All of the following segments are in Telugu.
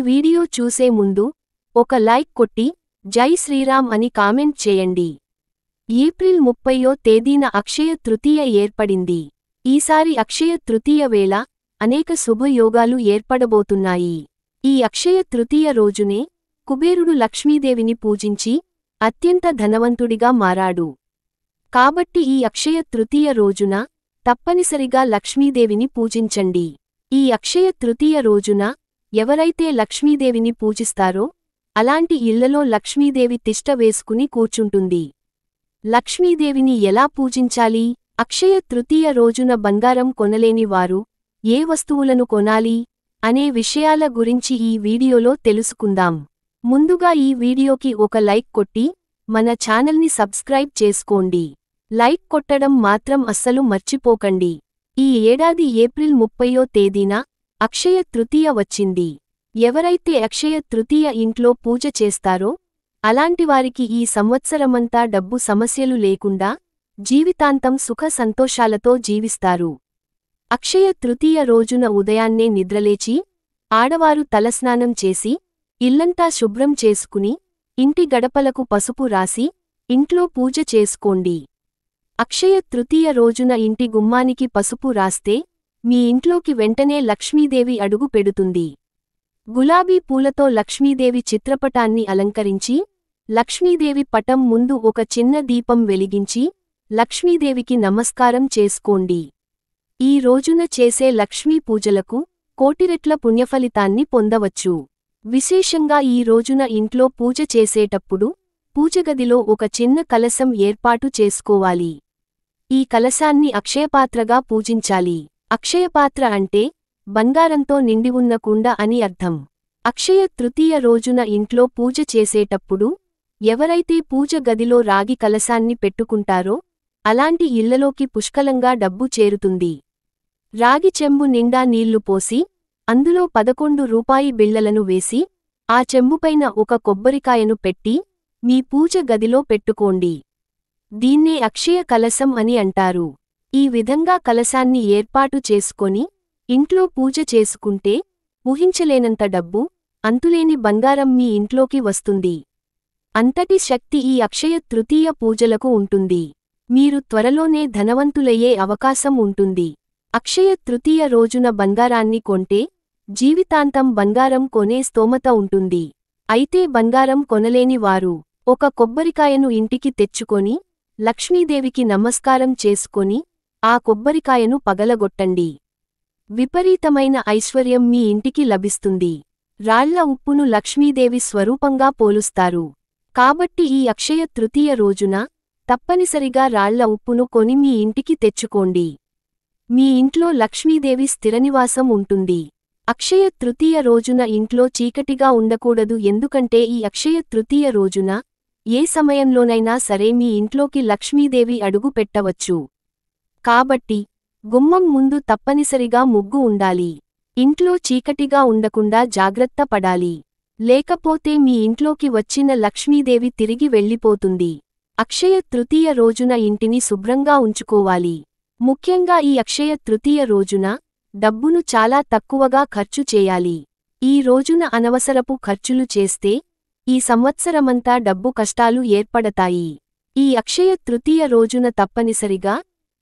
వీడియో చూసే ముందు ఒక లైక్ కొట్టి జై శ్రీరామ్ అని కామెంట్ చేయండి. ఏప్రిల్ 30వ తేదీన అక్షయ తృతీయ ఏర్పడింది. ఈసారి అక్షయ తృతీయ వేళ అనేక శుభయోగాలు ఏర్పడబోతున్నాయి. ఈ అక్షయ తృతీయ రోజునే కుబేరుడు లక్ష్మీదేవిని పూజించి అత్యంత ధనవంతుడిగా మారాడు. కాబట్టి ఈ అక్షయ తృతీయ రోజున తప్పనిసరిగా లక్ష్మీదేవిని పూజించండి. ఈ అక్షయ తృతీయ రోజున ఎవరైతే లక్ష్మీదేవిని పూజిస్తారో అలాంటి ఇళ్లలో లక్ష్మీదేవి తిష్ట వేసుకుని కూర్చుంటుంది. లక్ష్మీదేవిని ఎలా పూజించాలి? అక్షయ తృతీయ రోజున బంగారం కొనలేని వారు ఏ వస్తువులను కొనాలి అనే విషయాల గురించి ఈ వీడియోలో తెలుసుకుందాం. ముందుగా ఈ వీడియోకి ఒక లైక్ కొట్టి మన ఛానల్ని సబ్స్క్రైబ్ చేసుకోండి. లైక్ కొట్టడం మాత్రం అస్సలు మర్చిపోకండి. ఈ ఏడాది ఏప్రిల్ 30వ తేదీన అక్షయ తృతీయ వచ్చింది. ఎవరైతే అక్షయ తృతీయ ఇంట్లో పూజ చేస్తారో అలాంటివారికి ఈ సంవత్సరమంతా డబ్బు సమస్యలు లేకుండా జీవితాంతం సుఖ సంతోషాలతో జీవిస్తారు. అక్షయ తృతీయ రోజున ఉదయాన్నే నిద్రలేచి ఆడవారు తలస్నానం చేసి ఇల్లంతా శుభ్రం చేసుకుని ఇంటి గడపలకు పసుపు రాసి ఇంట్లో పూజ చేసుకోండి. అక్షయ తృతీయ రోజున ఇంటి గుమ్మానికి పసుపు రాస్తే మీ ఇంట్లోకి వెంటనే లక్ష్మీదేవి అడుగు పెడుతుంది. గులాబీ పూలతో లక్ష్మీదేవి చిత్రపటాన్ని అలంకరించి లక్ష్మీదేవి పటం ముందు ఒక చిన్న దీపం వెలిగించి లక్ష్మీదేవికి నమస్కారం చేసుకోండి. ఈ రోజున చేసే లక్ష్మీ పూజలకు కోటిరెట్ల పుణ్యఫలితాన్ని పొందవచ్చు. విశేషంగా ఈ రోజున ఇంట్లో పూజ చేసేటప్పుడు పూజగదిలో ఒక చిన్న కలశం ఏర్పాటు చేసుకోవాలి. ఈ కలశాన్ని అక్షయపాత్రగా పూజించాలి. అక్షయపాత్ర అంటే బంగారంతో నిండివున్న కుండ అని అర్థం. అక్షయ తృతీయ రోజున ఇంట్లో పూజ చేసేటప్పుడు ఎవరైతే పూజ గదిలో రాగి కలశాన్ని పెట్టుకుంటారో అలాంటి ఇళ్లలోకి పుష్కలంగా డబ్బు చేరుతుంది. రాగి చెంబు నిండా నీళ్లు పోసి అందులో 11 రూపాయి బిళ్లలను వేసి ఆ చెంబుపైన ఒక కొబ్బరికాయను పెట్టి మీ పూజ గదిలో పెట్టుకోండి. దీన్నే అక్షయ కలశం అని అంటారు. ఈ విధంగా కలశాన్ని ఏర్పాటు చేసుకొని ఇంట్లో పూజ చేసుకుంటే ఊహించలేనంత డబ్బు, అంతులేని బంగారం మీ ఇంట్లోకి వస్తుంది. అంతటి శక్తి ఈ అక్షయ తృతీయ పూజలకు ఉంటుంది. మీరు త్వరలోనే ధనవంతులయ్యే అవకాశం ఉంటుంది. అక్షయ తృతీయ రోజున బంగారాన్ని కొంటే జీవితాంతం బంగారం కొనే స్తోమత ఉంటుంది. అయితే బంగారం కొనలేని వారు ఒక కొబ్బరికాయను ఇంటికి తెచ్చుకొని లక్ష్మీదేవికి నమస్కారం చేసుకొని ఆ కొబ్బరికాయను పగలగొట్టండి. విపరీతమైన ఐశ్వర్యం మీ ఇంటికి లభిస్తుంది. రాళ్ల ఉప్పును లక్ష్మీదేవి స్వరూపంగా పోలుస్తారు. కాబట్టి ఈ అక్షయ తృతీయ రోజున తప్పనిసరిగా రాళ్ల ఉప్పును కొని మీ ఇంటికి తెచ్చుకోండి. మీ ఇంట్లో లక్ష్మీదేవి స్థిరనివాసం ఉంటుంది. అక్షయ తృతీయ రోజున ఇంట్లో చీకటిగా ఉండకూడదు. ఎందుకంటే ఈ అక్షయ తృతీయ రోజున ఏ సమయంలోనైనా సరే మీ ఇంట్లోకి లక్ష్మీదేవి అడుగు పెట్టవచ్చు. కాబట్టి గుమ్మం ముందు తప్పనిసరిగా ముగ్గు ఉండాలి. ఇంట్లో చీకటిగా ఉండకుండా జాగ్రత్త పడాలి. లేకపోతే మీ ఇంట్లోకి వచ్చిన లక్ష్మీదేవి తిరిగి వెళ్ళిపోతుంది. అక్షయ తృతీయ రోజున ఇంటిని శుభ్రంగా ఉంచుకోవాలి. ముఖ్యంగా ఈ అక్షయ తృతీయ రోజున డబ్బును చాలా తక్కువగా ఖర్చు చేయాలి. ఈ రోజున అనవసరపు ఖర్చులు చేస్తే ఈ సంవత్సరమంతా డబ్బు కష్టాలు ఏర్పడతాయి. ఈ అక్షయ తృతీయ రోజున తప్పనిసరిగా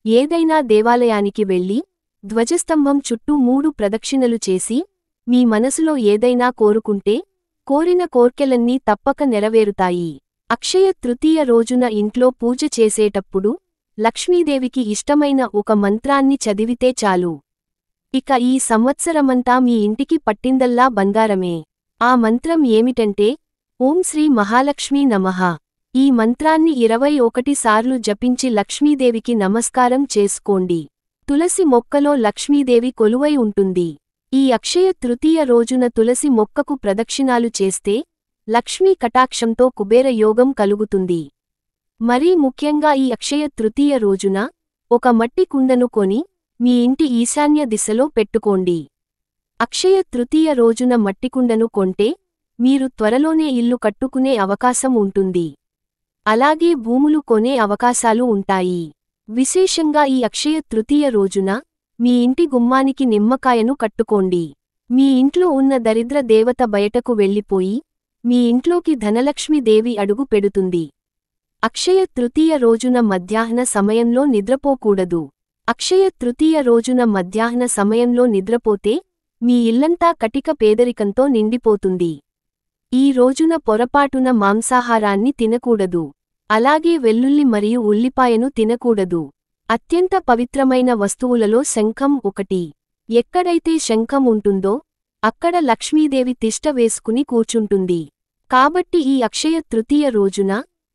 ఏదైనా దేవాలయానికి వెళ్లి ధ్వజస్తంభం చుట్టూ 3 ప్రదక్షిణలు చేసి మీ మనసులో ఏదైనా కోరుకుంటే కోరిన కోర్కెలన్నీ తప్పక నెరవేరుతాయి. అక్షయ తృతీయ రోజున ఇంట్లో పూజ చేసేటప్పుడు లక్ష్మీదేవికి ఇష్టమైన ఒక మంత్రాన్ని చదివితే చాలు. ఇక ఈ సంవత్సరమంతా మీ ఇంటికి పట్టిందల్లా బంగారమే. ఆ మంత్రం ఏమిటంటే ఓం శ్రీ మహాలక్ష్మీ నమః. ఈ మంత్రాన్ని 21 సార్లు జపించి లక్ష్మీదేవికి నమస్కారం చేసుకోండి. తులసి మొక్కలో లక్ష్మీదేవి కొలువై ఉంటుంది. ఈ అక్షయ తృతీయ రోజున తులసి మొక్కకు ప్రదక్షిణాలు చేస్తే లక్ష్మీ కటాక్షంతో కుబేర యోగం కలుగుతుంది. మరీ ముఖ్యంగా ఈ అక్షయ తృతీయ రోజున ఒక మట్టి కుండను కొని మీ ఇంటి ఈశాన్య దిశలో పెట్టుకోండి. అక్షయ తృతీయ రోజున మట్టికుండను కొంటే మీరు త్వరలోనే ఇల్లు కట్టుకునే అవకాశం ఉంటుంది. అలాగే భూములు కొనే అవకాశాలు ఉంటాయి. విశేషంగా ఈ అక్షయ తృతీయ రోజున మీ ఇంటి గుమ్మానికి నిమ్మకాయను కట్టుకోండి. మీ ఇంట్లో ఉన్న దరిద్ర దేవత బయటకు వెళ్ళిపోయి మీ ఇంట్లోకి ధనలక్ష్మీదేవి అడుగు పెడుతుంది. అక్షయ తృతీయ రోజున మధ్యాహ్న సమయంలో నిద్రపోకూడదు. అక్షయ తృతీయ రోజున మధ్యాహ్న సమయంలో నిద్రపోతే మీ ఇల్లంతా కటిక పేదరికంతో నిండిపోతుంది. ఈ రోజున పొరపాటున మాంసాహారాన్ని తినకూడదు. అలాగే వెల్లుల్లి మరియు ఉల్లిపాయను తినకూడదు. అత్యంత పవిత్రమైన వస్తువులలో శంఖం ఒకటి. ఎక్కడైతే శంఖం ఉంటుందో అక్కడ లక్ష్మీదేవి తిష్ట వేసుకుని కూర్చుంటుంది. కాబట్టి ఈ అక్షయ తృతీయ రోజున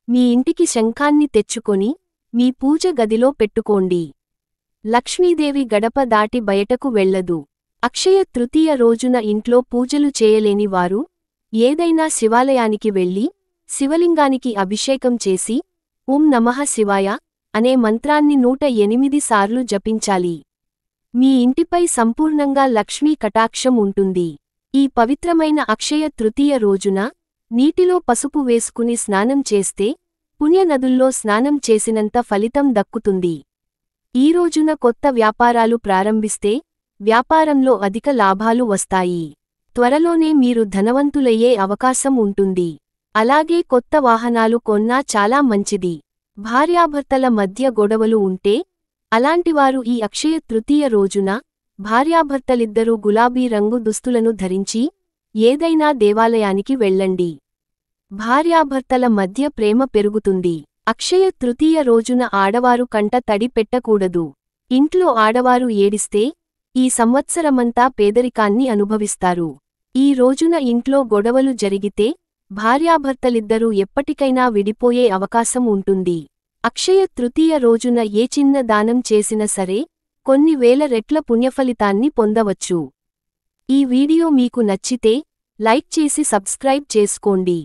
మీ ఇంటికి శంఖాన్ని తెచ్చుకొని మీ పూజ గదిలో పెట్టుకోండి. లక్ష్మీదేవి గడప దాటి బయటకు వెళ్ళదు. అక్షయ తృతీయ రోజున ఇంట్లో పూజలు చేయలేని వారు ఏదైనా శివాలయానికి వెళ్ళి శివలింగానికి అభిషేకం చేసి ఓం నమః శివాయ అనే మంత్రాన్ని 108 సార్లు జపించాలి. మీ ఇంటిపై సంపూర్ణంగా లక్ష్మీ కటాక్షం ఉంటుంది. ఈ పవిత్రమైన అక్షయ తృతీయ రోజున నీటిలో పసుపు వేసుకుని స్నానం చేస్తే పుణ్యనదుల్లో స్నానం చేసినంత ఫలితం దక్కుతుంది. ఈ రోజున కొత్త వ్యాపారాలు ప్రారంభిస్తే వ్యాపారంలో అధిక లాభాలు వస్తాయి. త్వరలోనే మీరు ధనవంతులయ్యే అవకాశం ఉంటుంది. అలాగే కొత్త వాహనాలు కొన్నా చాలా మంచిది. భార్యాభర్తల మధ్య గొడవలు ఉంటే అలాంటివారు ఈ అక్షయ తృతీయ రోజున భార్యాభర్తలిద్దరూ గులాబీ రంగు దుస్తులను ధరించి ఏదైనా దేవాలయానికి వెళ్ళండి. భార్యాభర్తల మధ్య ప్రేమ పెరుగుతుంది. అక్షయ తృతీయ రోజున ఆడవారు కంట తడి పెట్టకూడదు. ఇంట్లో ఆడవారు ఏడిస్తే ఈ సంవత్సరమంతా పేదరికాన్ని అనుభవిస్తారు. ఈ రోజున ఇంట్లో గొడవలు జరిగితే భార్యాభర్తలిద్దరూ ఎప్పటికైనా విడిపోయే అవకాశం ఉంటుంది. అక్షయ తృతీయ రోజున ఏ చిన్న దానం చేసినా సరే కొన్ని వేల రెట్ల పుణ్యఫలితాన్ని పొందవచ్చు. ఈ వీడియో మీకు నచ్చితే లైక్ చేసి సబ్స్క్రైబ్ చేసుకోండి.